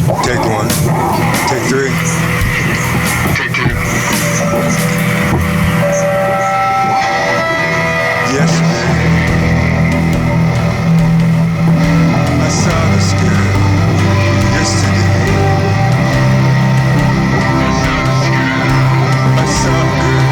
Take one. Take three. Take two. Yesterday, I saw this girl. Yesterday, I saw a girl.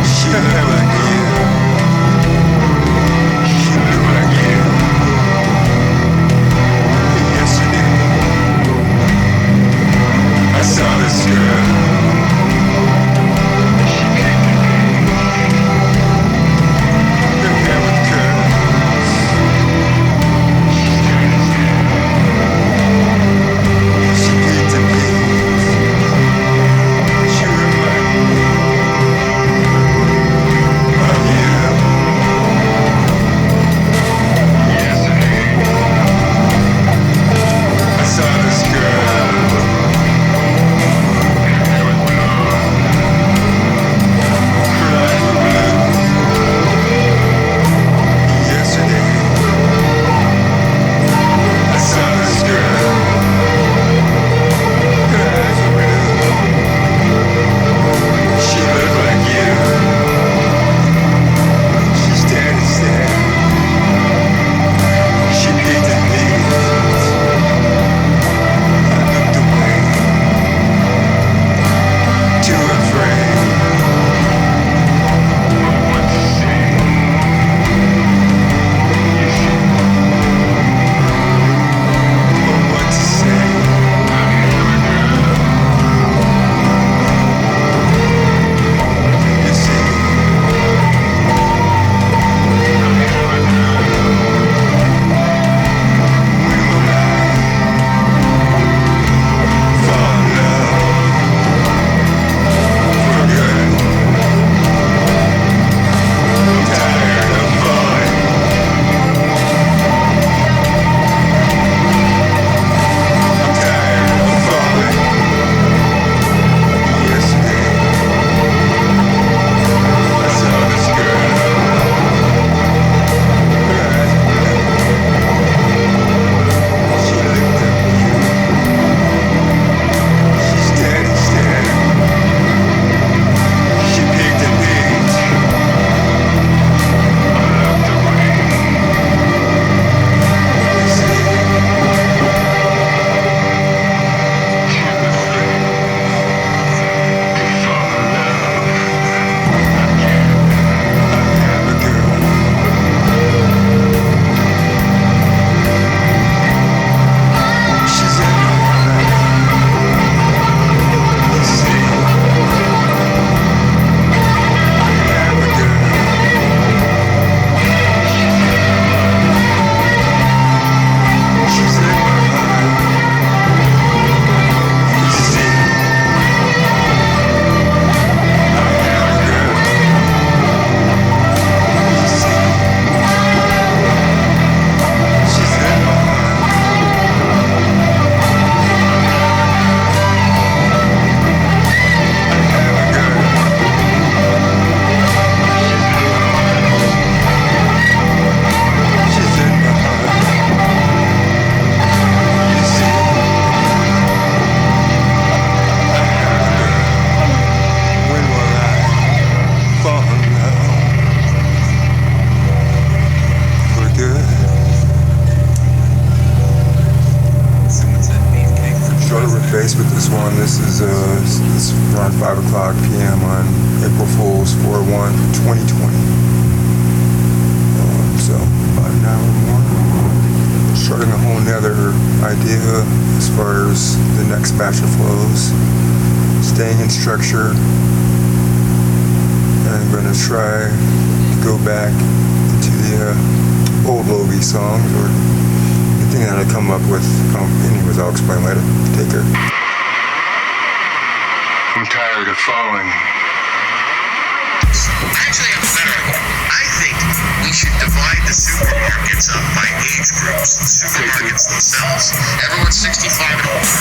She looked like you. She looked like you. Yesterday, I saw this girl. Her hair with curls. She peeked at me. She reminded me of you. I saw this girl. Crying blue. Yesterday, I saw this girl. Her eyes were blue. She looked like you. She stared and stared. She peeked at me. I looked away, too afraid. What to say? But what to say? You see, when will I fall in love for good? I'm tired of falling. I'm tired of falling. Yesterday, I saw this girl. Her eyes were blue. She looked at you. She stared and stared. She peeked at me. I looked away. You see, I have a girl. She's in my heart. You see, I have a girl. She's in my heart. You see, I have a girl. You see, she's in my heart. I have a girl. She's in my heart. You see, I have a girl. When will I fall in love for good? Sort of face with this one. This is it's around 5 o'clock p.m. on April Fool's 4/1/2020. So about an hour more. Starting a whole nother idea as far as the next batch of flows. Staying in structure. And I'm going to try to go back to the old Logie songs or anything that I come up with. Anyways, I'll explain later. Take care. I'm tired of falling. Actually, I'm better. I think we should divide the supermarkets up by age groups. The supermarkets themselves. Everyone's 65 and older.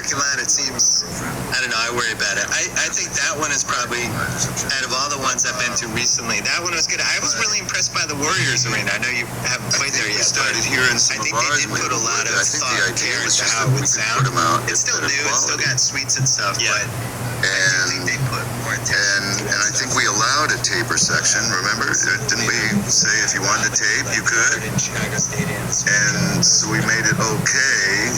parking lot, it seems, I don't know, I worry about it. I think that one is probably, out of all the ones I've been to recently, that one was good. I was really impressed by the Warriors Arena. I know you haven't played there yet, but I think they did put a lot of thought and care into how it would sound. It's still new, it's still got suites and stuff, but I think they put more attention. And I think we allowed a taper section, remember? Didn't we say if you wanted to tape, you could? And so we made it okay.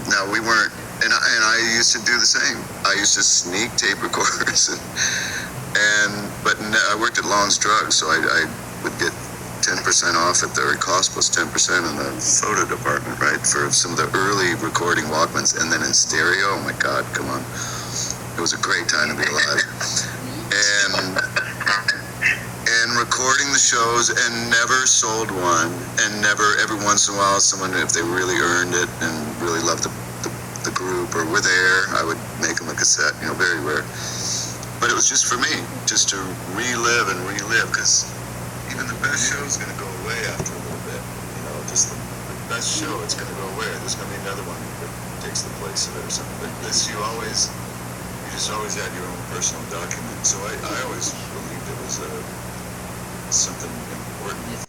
Now we weren't, and I used to do the same. I used to sneak tape recorders, but I worked at Long's Drugs, so I would get 10% off at their cost plus 10% in the photo department, right? For some of the early recording Walkmans, and then in stereo. Oh my God, come on! It was a great time to be alive. And recording the shows, and never sold one, and never, every once in a while, someone, if they really earned it and really loved the group or were there, I would make them a cassette, very rare. But it was just for me, just to relive, because even the best show is going to go away after a little bit. Just the best show, it's going to go away. There's going to be another one that takes the place of it or something. But this, you just always had your own personal document. So I always believed it was something important.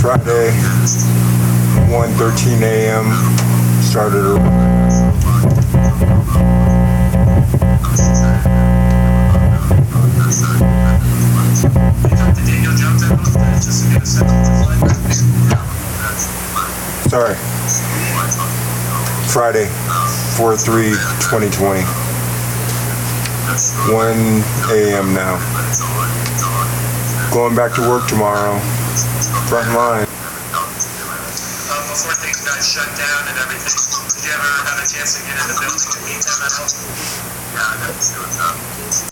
Friday, 1:13 a.m. Started Sorry. Friday, 4/3/2020. 1 a.m. now. Going back to work tomorrow. Front line. Before things got shut down and everything, did you ever have a chance to get in the building to meet them at all? Yeah, I got to see what's up.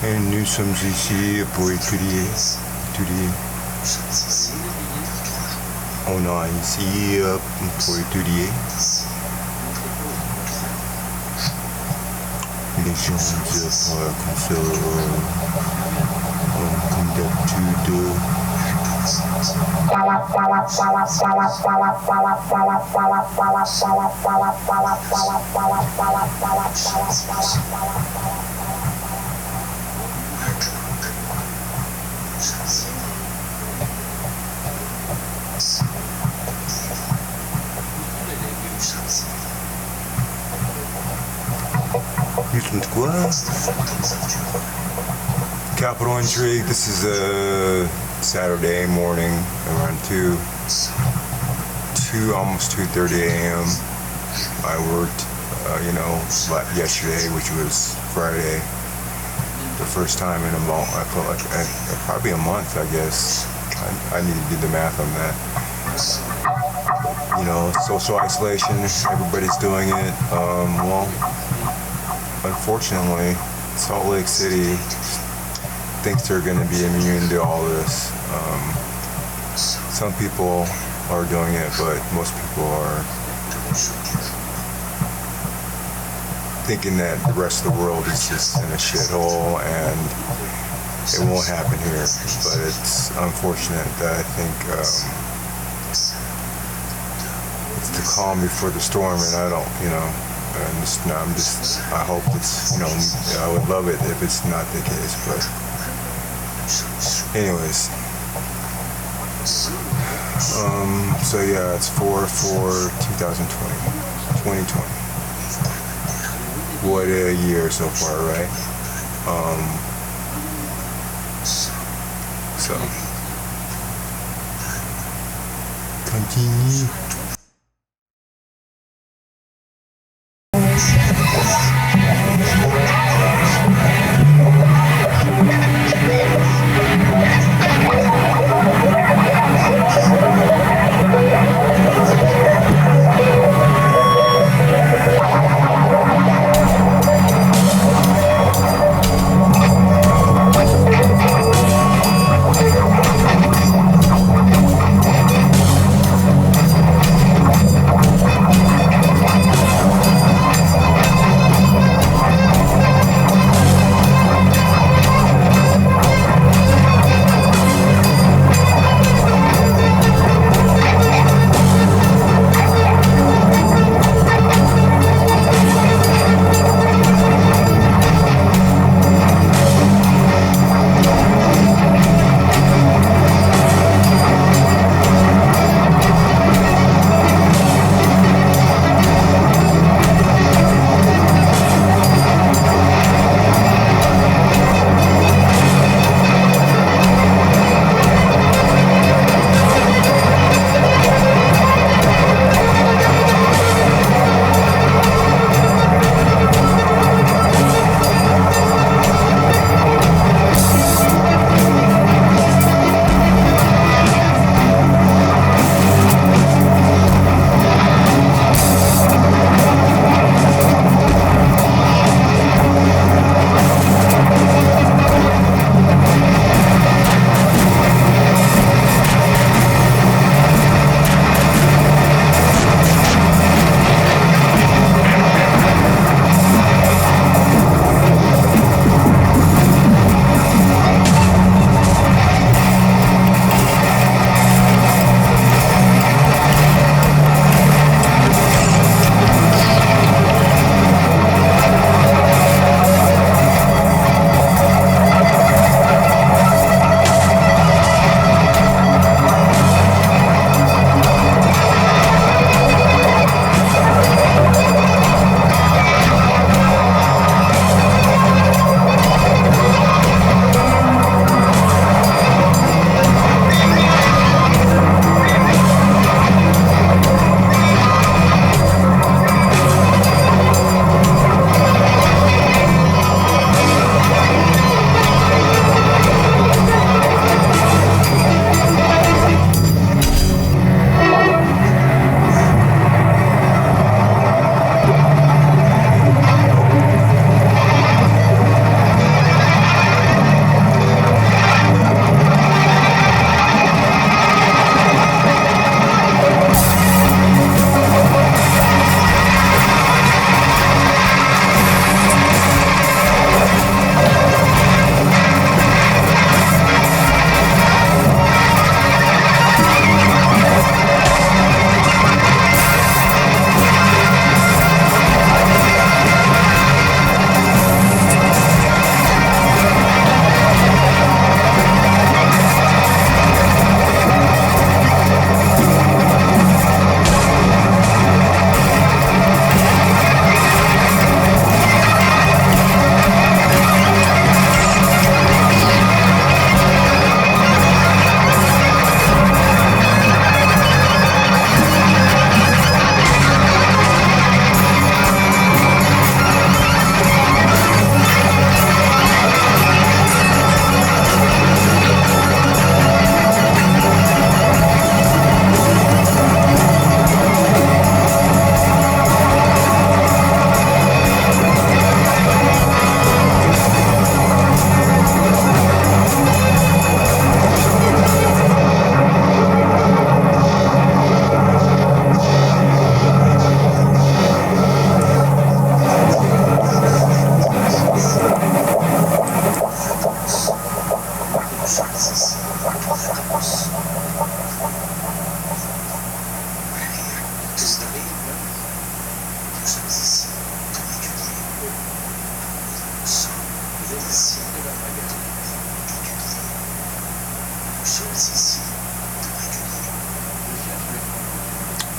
Et nous sommes ici pour étudier. On est ici pour étudier les choses comme ça, comme d'habitude. Listen to what? Capital Intrigue. This is a Saturday morning around almost 2:30 a.m. I worked, yesterday, which was Friday. The first time in a month. I felt like probably a month, I guess. I need to do the math on that. Social isolation. Everybody's doing it. Unfortunately, Salt Lake City thinks they're going to be immune to all this. Some people are doing it, but most people are thinking that the rest of the world is just in a shithole and it won't happen here. But it's unfortunate that I think it's the calm before the storm, and I don't, I hope it's, I would love it if it's not the case, but anyways. So yeah, it's 4/4/2020. What a year so far, right? So continue.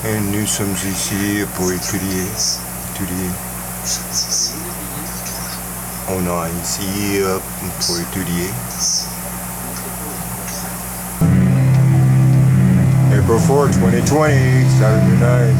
Et nous sommes ici pour étudier. On est ici pour étudier. April 4, 2020, Saturday night.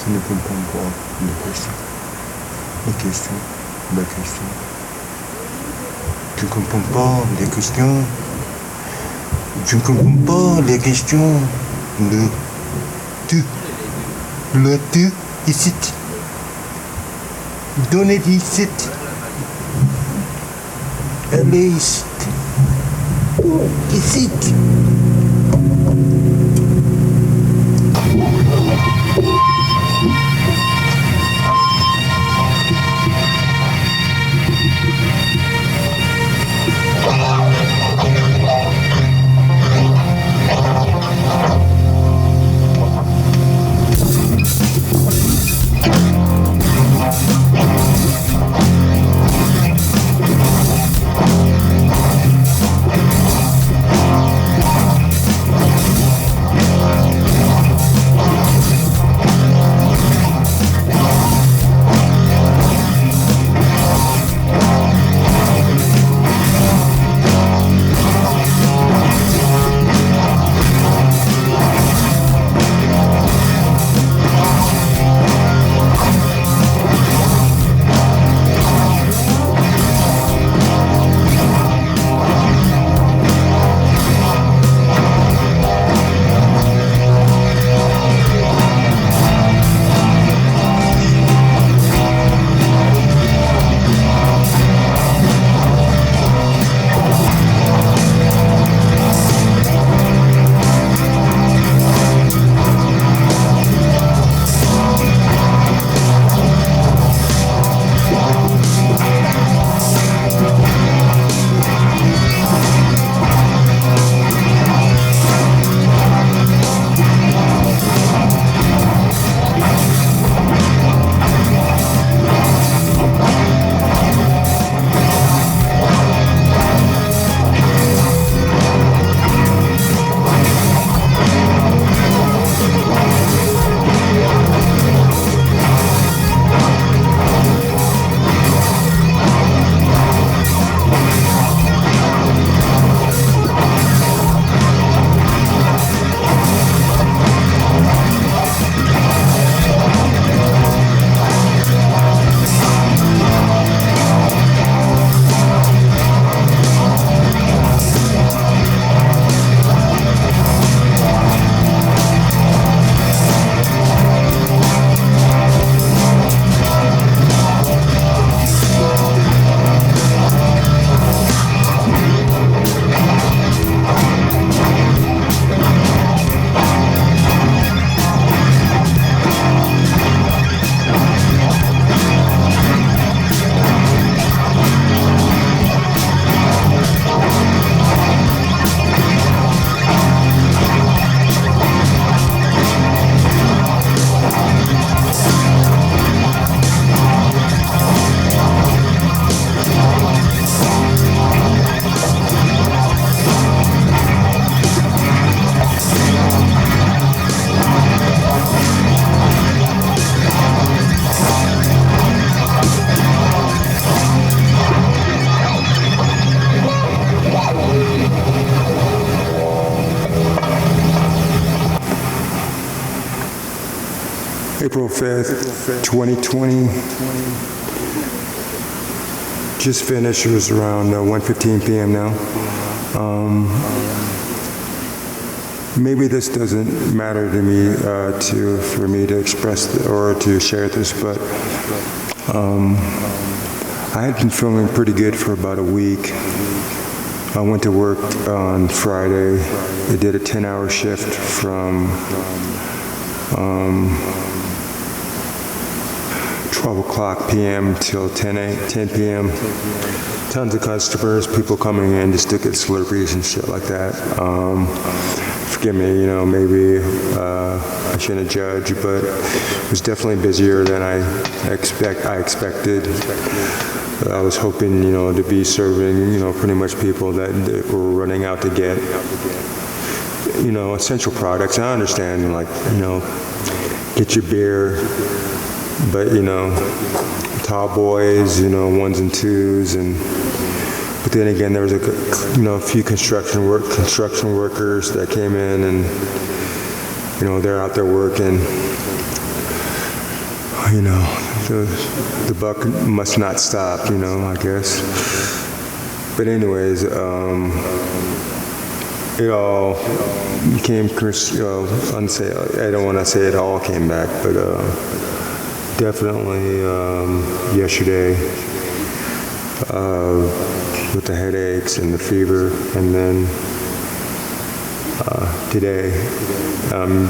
tu ne comprends pas les questions. Les questions. La question. Tu ne comprends pas les questions. Je ne comprends pas les questions. Le tu ici. Donnez ici. Elle est ici. Ici. April 5th, 2020. Just finished. It was around 1:15 p.m. now. Maybe this doesn't matter to me for me to express or to share this, but I had been feeling pretty good for about a week. I went to work on Friday. I did a 10-hour shift from 12 o'clock p.m. till 10 p.m. Tons of customers, people coming in just to get Slurpees and shit like that. Forgive me, maybe I shouldn't judge, but it was definitely busier than I expected. I was hoping, to be serving, pretty much people that were running out to get, essential products. I understand, get your beer, but, tall boys, ones and twos, but then again, there was a few construction workers that came in, and they're out there working. you know, the buck must not stop, you know, I guess. But anyways, it all became, I don't want to say it all came back, but definitely yesterday with the headaches and the fever, and then today I'm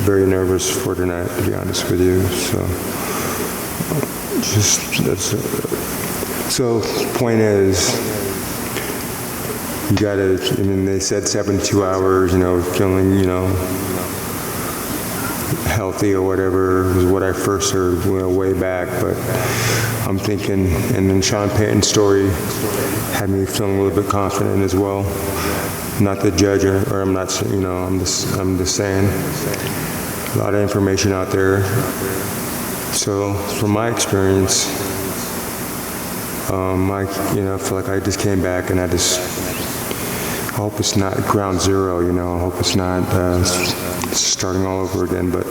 very nervous for tonight, to be honest with you. So point is, you gotta, I mean, they said 72 hours, you know, feeling, you know, healthy or whatever was what I first heard, you know, way back. But I'm thinking, and then Sean Payton's story had me feeling a little bit confident as well. Not the judge, or I'm not, you know, I'm just saying, a lot of information out there. So from my experience, I feel like I just came back, and I hope it's not ground zero, you know. I hope it's not starting all over again, but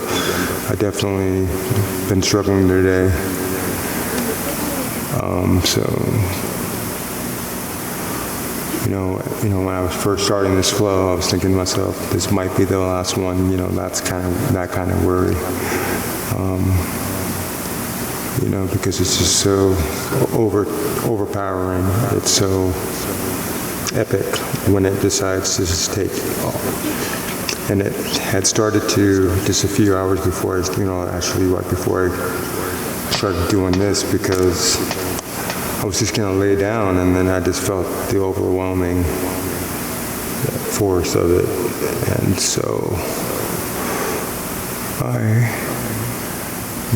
I definitely been struggling today. You know, when I was first starting this flow, I was thinking to myself, this might be the last one, you know, that kind of worry. You know, because it's just so overpowering. It's so epic when it decides to just take off. And it had started to just a few hours before, actually right before I started doing this, because I was just gonna lay down, and then I just felt the overwhelming force of it. And so I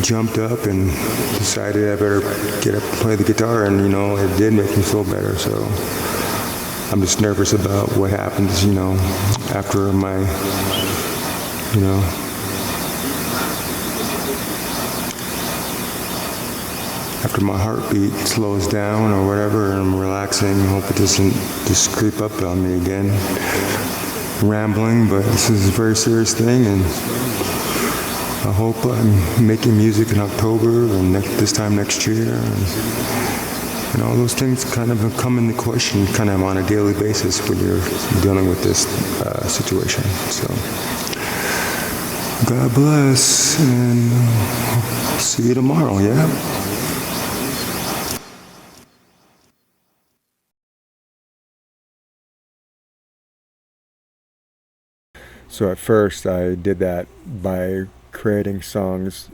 jumped up and decided I better get up and play the guitar, and you know, it did make me feel better. So I'm just nervous about what happens, you know, after my, you know, after my heartbeat slows down or whatever, and I'm relaxing. I hope it doesn't just creep up on me again. Rambling, but this is a very serious thing, and I hope I'm making music in October and this time next year. And all those things kind of come into question kind of on a daily basis when you're dealing with this situation. So, God bless, and see you tomorrow, yeah? So at first I did that by creating songs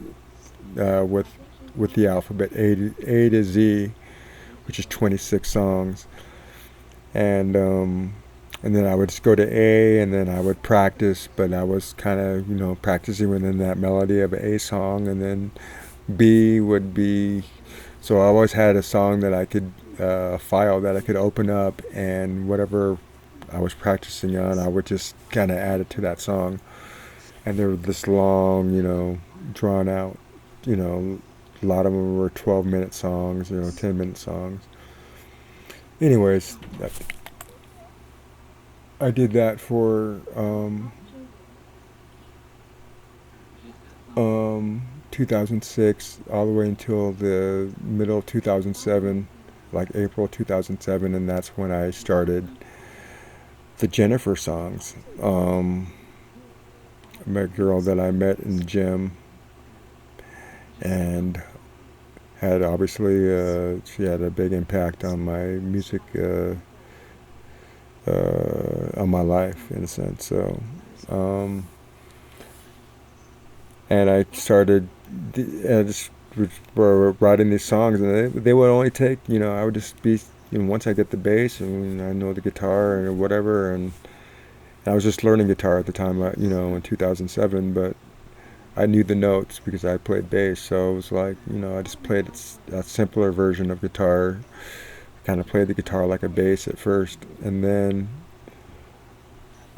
with the alphabet A to Z, which is 26 songs, and then I would just go to A, and then I would practice, but I was kind of, you know, practicing within that melody of an A song, and then B would be, so I always had a song that I could, file that I could open up, and whatever I was practicing on, I would just kind of add it to that song. And they were this long, you know, drawn out, you know, a lot of them were 12-minute songs, you know, 10-minute songs. Anyways, I did that for 2006 all the way until the middle of 2007, like April 2007, and that's when I started the Jennifer songs. I met a girl that I met in the gym, and had obviously, she had a big impact on my music, on my life in a sense. So, and I started, just writing these songs, and they would only take, you know, I would just be, you know, once I get the bass and I know the guitar or whatever, and I was just learning guitar at the time, you know, in 2007, but I knew the notes because I played bass, so it was like, you know, I just played a simpler version of guitar, kind of played the guitar like a bass at first, and then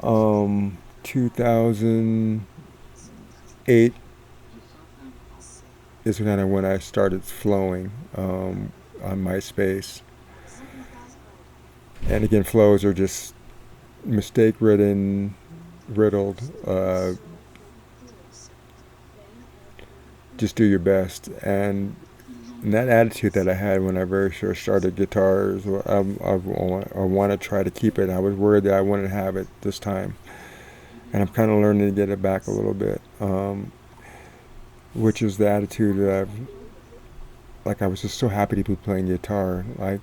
2008 is kind of when I started flowing on MySpace. And again, flows are just riddled just do your best. And that attitude that I had when I very first started guitars, I want to try to keep it. I was worried that I wouldn't have it this time, and I'm kind of learning to get it back a little bit, which is the attitude that like I was just so happy to be playing guitar. Like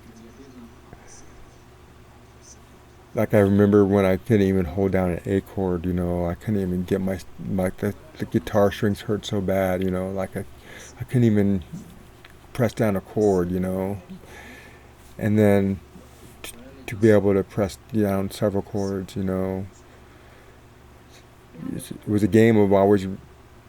I remember when I couldn't even hold down an A chord, I couldn't even get the guitar strings hurt so bad, I couldn't even press down a chord, and then to be able to press down several chords, it was a game of always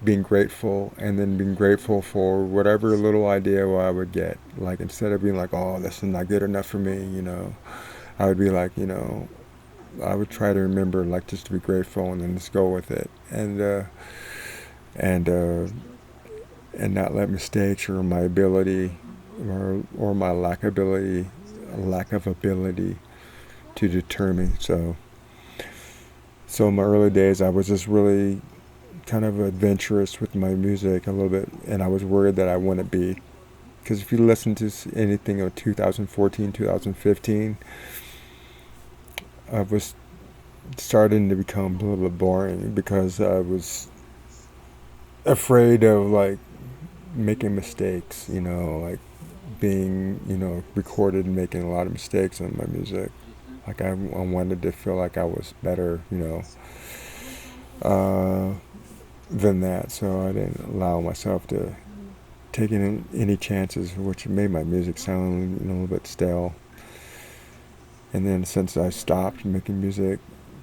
being grateful, and then being grateful for whatever little idea I would get. Like instead of being like, oh, this is not good enough for me, I would be like, I would try to remember like just to be grateful and then just go with it, and not let mistakes or my ability or my lack of ability to deter me. So in my early days, I was just really kind of adventurous with my music a little bit, and I was worried that I wouldn't be. Because if you listen to anything of 2014, 2015, I was starting to become a little bit boring because I was afraid of like making mistakes, like being, recorded and making a lot of mistakes on my music. Like I wanted to feel like I was better, than that. So I didn't allow myself to take any chances, which made my music sound, a little bit stale. And then since I stopped making music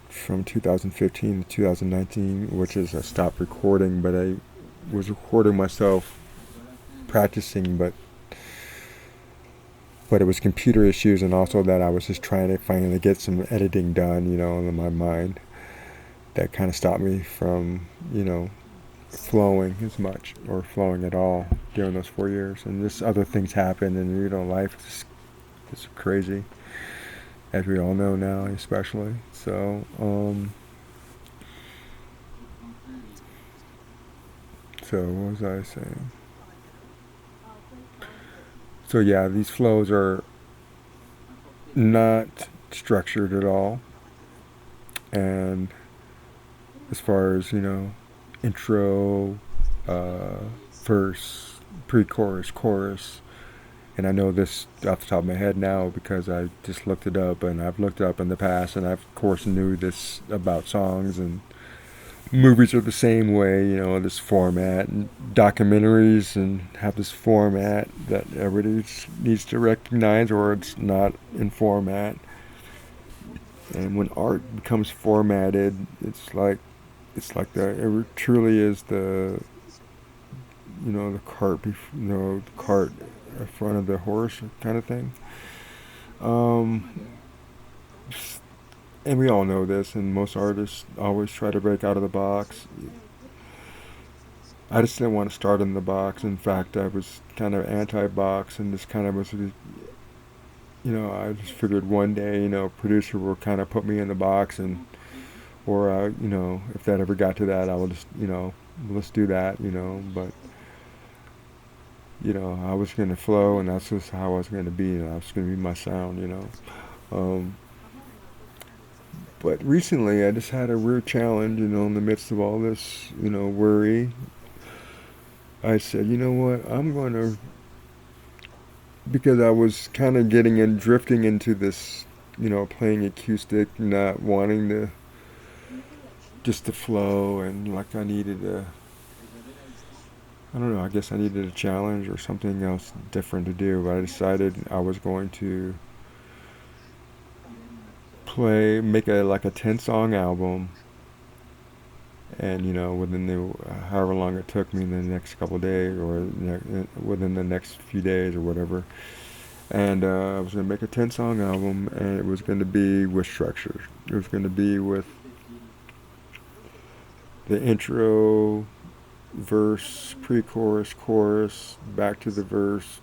from 2015 to 2019, which is I stopped recording, but I was recording myself practicing, but it was computer issues, and also that I was just trying to finally get some editing done, in my mind. That kind of stopped me from, flowing as much or flowing at all during those 4 years. And just other things happened, and life is crazy, as we all know now, especially. So, what was I saying? So yeah, these flows are not structured at all. And as far as, intro, verse, pre-chorus, chorus, and I know this off the top of my head now because I just looked it up, and I've looked it up in the past, and I of course knew this about songs, and movies are the same way, this format, and documentaries and have this format that everybody needs to recognize, or it's not in format. And when art becomes formatted, it truly is the cart in front of the horse kind of thing. And we all know this, and most artists always try to break out of the box. I just didn't want to start in the box. In fact, I was kind of anti-box, and just kind of was, I just figured one day, a producer will kind of put me in the box, or if that ever got to that, I will just, let's do that, but, I was going to flow, and that's just how I was going to be, and I was going to be my sound, But recently, I just had a real challenge, in the midst of all this, worry. I said, you know what, I'm going to, because I was kind of drifting into this, playing acoustic, not wanting to, just to flow, and like I don't know, I guess I needed a challenge or something else different to do, but I decided I was going to make a 10-song album, and within however long it took me in the next couple of days, or within the next few days or whatever, and I was going to make a 10-song album, and it was going to be with structure. It was going to be with the intro, verse, pre-chorus, chorus, back to the verse,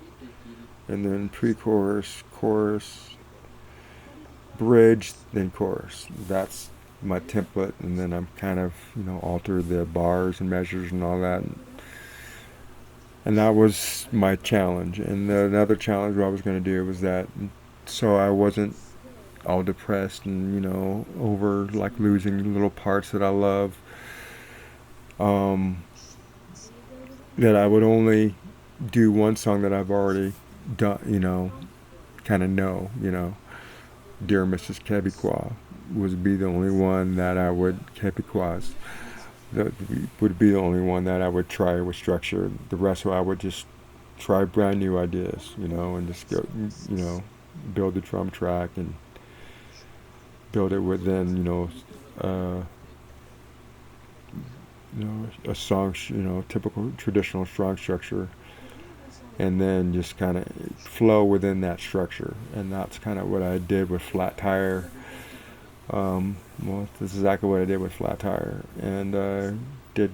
and then pre-chorus, chorus, bridge, then chorus. That's my template, and then I'm kind of, alter the bars and measures and all that. And that was my challenge. And another challenge what I was going to do was that so I wasn't all depressed and over like losing little parts that I love. Um, that I would only do one song that I've already done, kind of know. Dear Mrs. Quebecois would be the only one that I would Quebecois. That would be the only one that I would try with structure. The rest of it I would just try brand new ideas, and just go, build the drum track and build it within, uh, a song, typical traditional song structure, and then just kind of flow within that structure. And that's kind of what I did with Flat Tire. Well, this is exactly what I did with Flat Tire, and did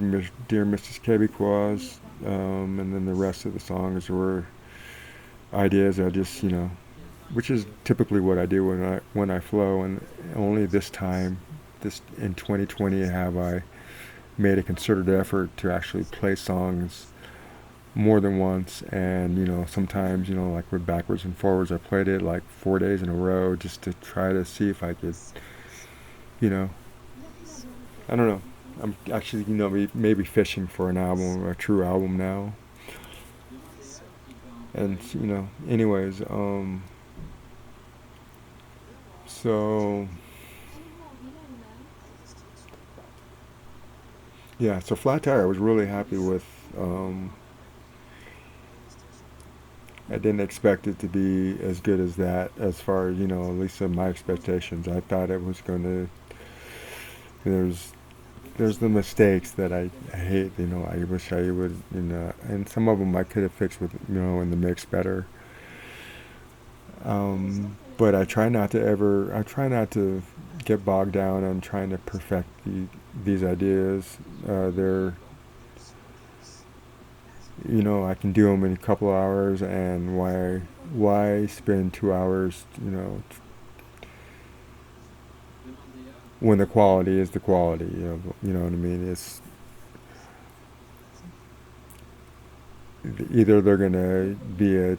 Dear Mrs. Quebecois, and then the rest of the songs were ideas I just, which is typically what I do when I flow. And only this time, this in 2020, have I made a concerted effort to actually play songs more than once. And sometimes, like with backwards and forwards, I played it like 4 days in a row just to try to see if I could, I don't know. I'm actually, maybe fishing for an album, a true album now. And anyways, so yeah, so Flat Tire I was really happy with. I didn't expect it to be as good as that, as far as, at least in my expectations. I thought it was going to, there's the mistakes that I hate, I wish I would, and some of them I could have fixed with, in the mix better. But I try not to get bogged down on trying to perfect these ideas. They're, I can do them in a couple hours, and why spend 2 hours, when the quality is the quality, you know what I mean? It's either they're gonna be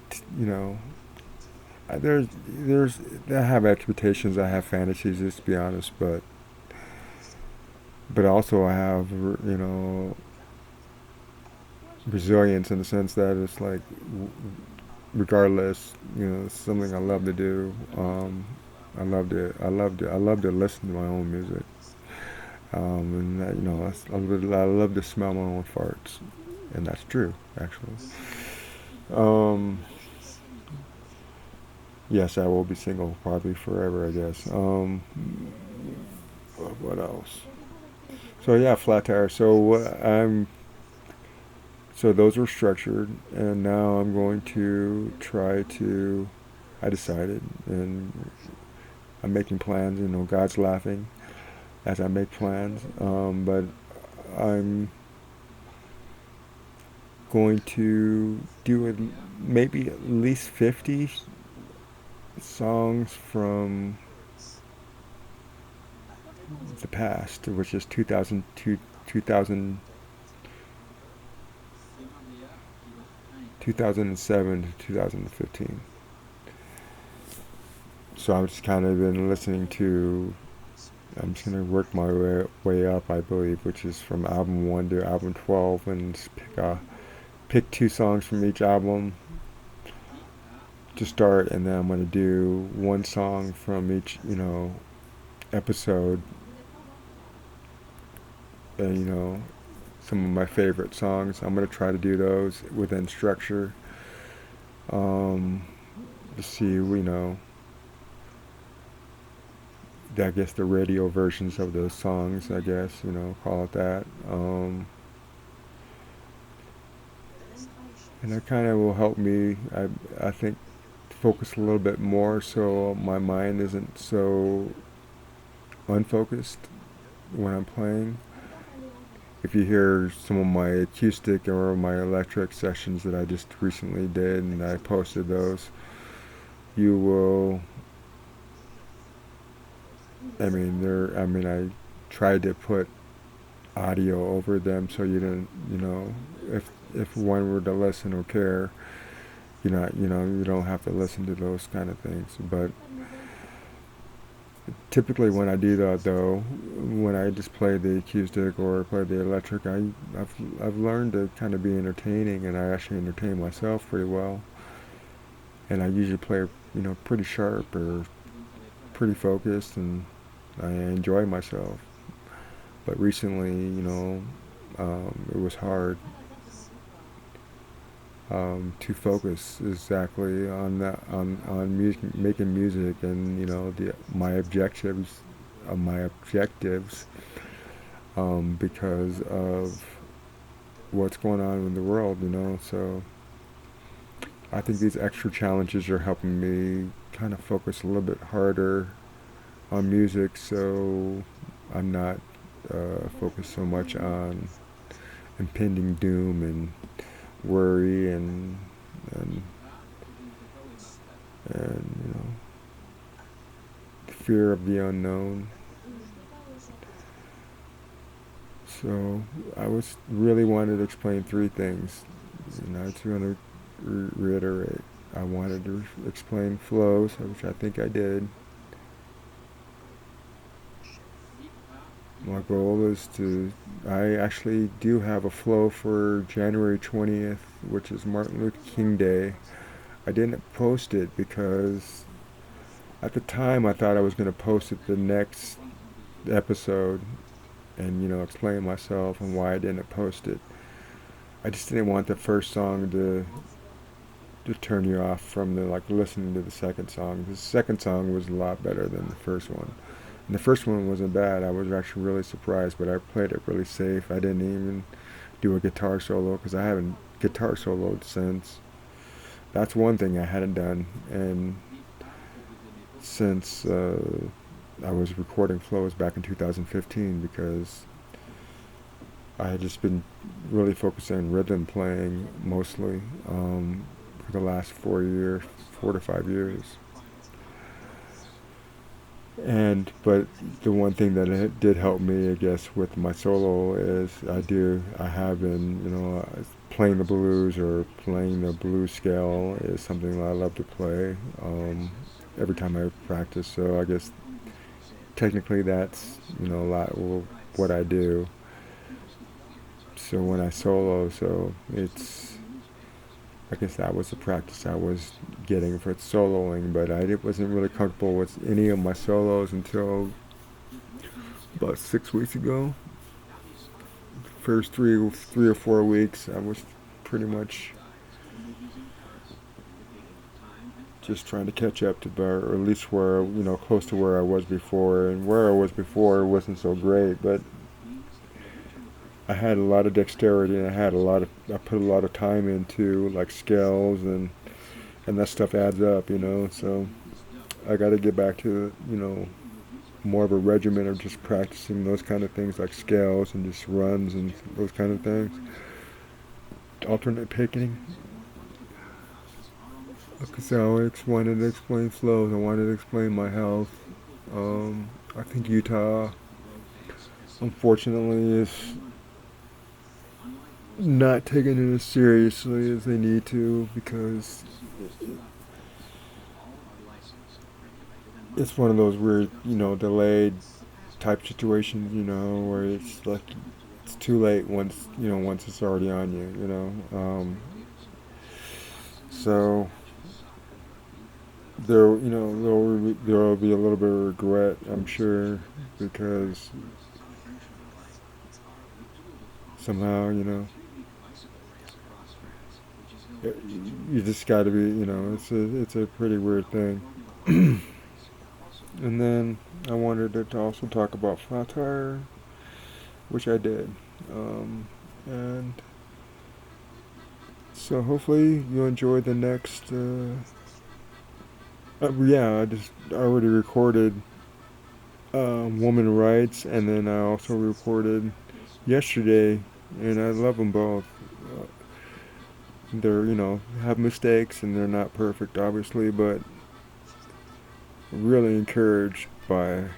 there's I have expectations, I have fantasies, just to be honest, but also I have, resilience in the sense that it's like, regardless, it's something I love to do. I love to listen to my own music. And that, I love to smell my own farts, and that's true, actually. Um, yes, I will be single probably forever, I guess. What else? So yeah, Flat Tire. So those were structured, and now I'm going to try to. I decided, and I'm making plans. God's laughing as I make plans. But I'm going to do maybe at least 50 songs from the past, which is 2002, 2000, 2007 to 2015. So I've just kind of been listening to. I'm just gonna work my way up, I believe, which is from album 1 to album 12, and just pick 2 songs from each album to start, and then I'm gonna do 1 song from each, episode. And some of my favorite songs. I'm gonna try to do those within structure. To see, I guess the radio versions of those songs, I guess, call it that. And that kind of will help me, I think, focus a little bit more, so my mind isn't so unfocused when I'm playing. If you hear some of my acoustic or my electric sessions that I just recently did, and I posted those, you will. I tried to put audio over them so you didn't, if if one were to listen or care, you don't have to listen to those kind of things. But typically when I do that though, when I just play the acoustic or play the electric, I've learned to kind of be entertaining, and I actually entertain myself pretty well. And I usually play, pretty sharp or pretty focused, and I enjoy myself. But recently, it was hard to focus exactly on that, on music, making music, and my objectives, because of what's going on in the world. So I think these extra challenges are helping me kind of focus a little bit harder on music, so I'm not focused so much on impending doom and worry and and fear of the unknown. So I was really wanted to explain three things. I just want to reiterate. I wanted to explain flows, which I think I did. My goal is I actually do have a flow for January 20th, which is Martin Luther King Day. I didn't post it because at the time I thought I was going to post it the next episode and, explain myself and why I didn't post it. I just didn't want the first song to turn you off from listening to the second song. The second song was a lot better than the first one. And the first one wasn't bad. I was actually really surprised, but I played it really safe. I didn't even do a guitar solo because I haven't guitar soloed since. That's one thing I hadn't done, and since I was recording flows back in 2015, because I had just been really focused on rhythm playing mostly for the last 4 to 5 years. But the one thing that it did help me, I guess, with my solo is I have been, playing the blues or playing the blues scale is something that I love to play every time I practice. So I guess technically that's, a lot of what I do. So when I solo, I guess that was the practice I was getting for soloing, but I wasn't really comfortable with any of my solos until about 6 weeks ago. First 3 or 4 weeks, I was pretty much just trying to catch up to or at least where, close to where I was before. And where I was before wasn't so great, but I had a lot of dexterity, and I put a lot of time into scales, and that stuff adds up, so I got to get back to, more of a regimen of just practicing those kind of things like scales and just runs and those kind of things. Alternate picking. Because I always wanted to explain flows. I wanted to explain my health. I think Utah, unfortunately, is not taking it as seriously as they need to, because it's one of those weird, delayed type situations, where it's it's too late once it's already on you, so there'll be a little bit of regret, I'm sure, because somehow, you just got to be, it's a pretty weird thing. And then I wanted to also talk about flat tire, which I did. And so hopefully you enjoy the next. I already recorded Woman Rights, and then I also recorded yesterday, and I love them both. They're, have mistakes, and they're not perfect, obviously, but really encouraged by,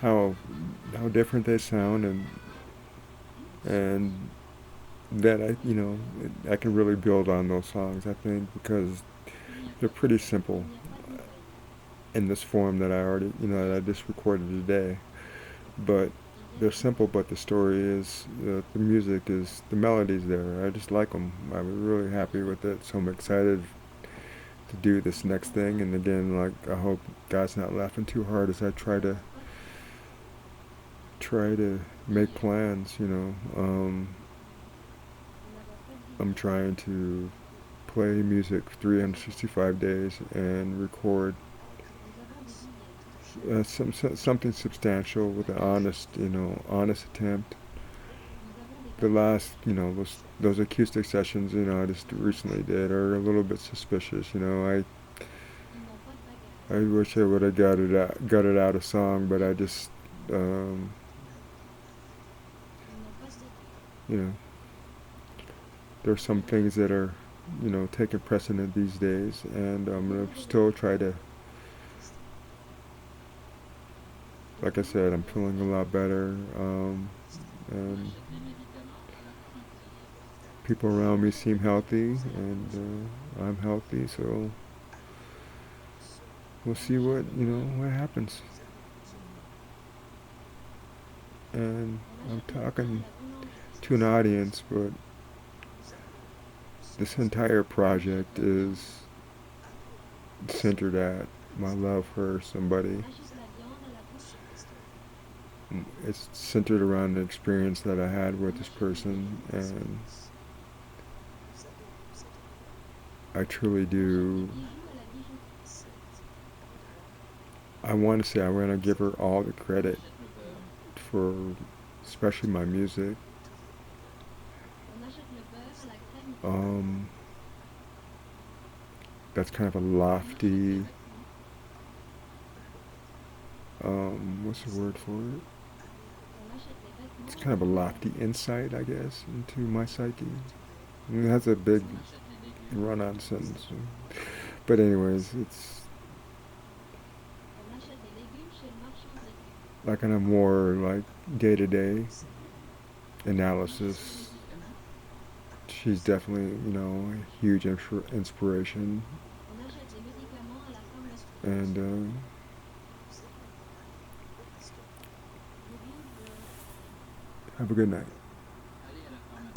how different they sound, and and then I can really build on those songs, I think, because they're pretty simple in this form that I just recorded today. But they're simple, but the story is, the music is, the melody's there. I just like them. I was really happy with it, so I'm excited to do this next thing. And again, like, I hope God's not laughing too hard as I try to make plans. I'm trying to play music 365 days and record something substantial with an honest attempt. The last, those acoustic sessions, I just recently did are a little bit suspicious. I wish I would have got it out a song, but I just, you know, there's some things that are, taking precedent these days, and I'm gonna still try to. Like I said, I'm feeling a lot better, and people around me seem healthy, and I'm healthy, so we'll see what happens. And I'm talking to an audience, but this entire project is centered at my love for somebody. It's centered around the experience that I had with this person, and I truly do. I want to give her all the credit for, especially my music. That's kind of a lofty, what's the word for it? It's kind of a lofty insight, I guess, into my psyche. It has a big run-on sentence. But anyways, it's like on a more like day-to-day analysis. She's definitely, a huge inspiration. And have a good night.